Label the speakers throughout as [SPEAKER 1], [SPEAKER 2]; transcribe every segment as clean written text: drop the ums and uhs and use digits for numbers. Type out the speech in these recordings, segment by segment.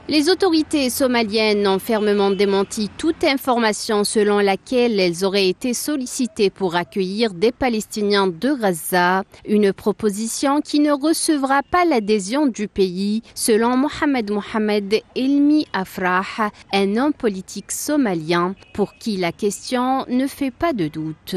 [SPEAKER 1] Les autorités somaliennes ont fermement démenti toute information selon laquelle elles auraient été sollicitées pour accueillir des Palestiniens de Gaza, une proposition qui ne recevra pas l'adhésion du pays, selon Mohamed Elmi Afrah, un homme politique somalien pour qui la question ne fait pas de doute.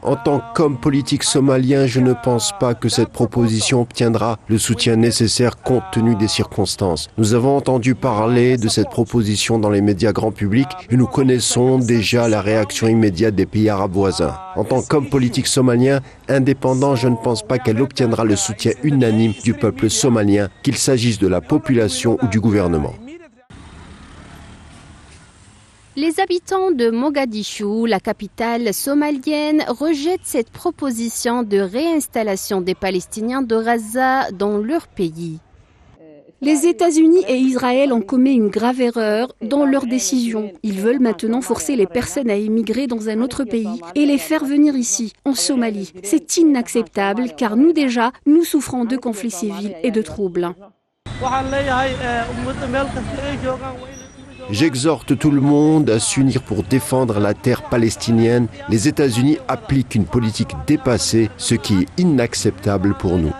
[SPEAKER 2] En tant qu'homme politique somalien, je ne pense pas que cette proposition obtiendra le soutien nécessaire compte tenu des circonstances. Nous avons entendu parler de cette proposition dans les médias grand public et nous connaissons déjà la réaction immédiate des pays arabes voisins. En tant qu'homme politique somalien indépendant, je ne pense pas qu'elle obtiendra le soutien unanime du peuple somalien, qu'il s'agisse de la population ou du gouvernement.
[SPEAKER 1] Les habitants de Mogadiscio, la capitale somalienne, rejettent cette proposition de réinstallation des Palestiniens de Gaza dans leur pays.
[SPEAKER 3] Les États-Unis et Israël ont commis une grave erreur dans leur décision. Ils veulent maintenant forcer les personnes à émigrer dans un autre pays et les faire venir ici, en Somalie. C'est inacceptable car nous souffrons de conflits civils et de troubles.
[SPEAKER 2] J'exhorte tout le monde à s'unir pour défendre la terre palestinienne. Les États-Unis appliquent une politique dépassée, ce qui est inacceptable pour nous.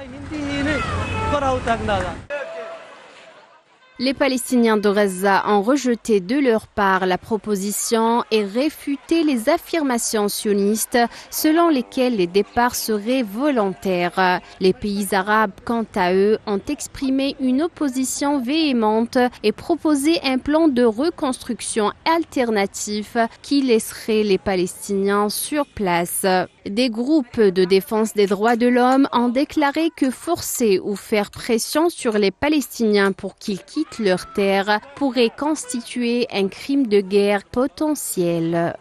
[SPEAKER 1] Les Palestiniens de Gaza ont rejeté de leur part la proposition et réfuté les affirmations sionistes selon lesquelles les départs seraient volontaires. Les pays arabes, quant à eux, ont exprimé une opposition véhémente et proposé un plan de reconstruction alternatif qui laisserait les Palestiniens sur place. Des groupes de défense des droits de l'homme ont déclaré que forcer ou faire pression sur les Palestiniens pour qu'ils quittent leur terre pourrait constituer un crime de guerre potentiel.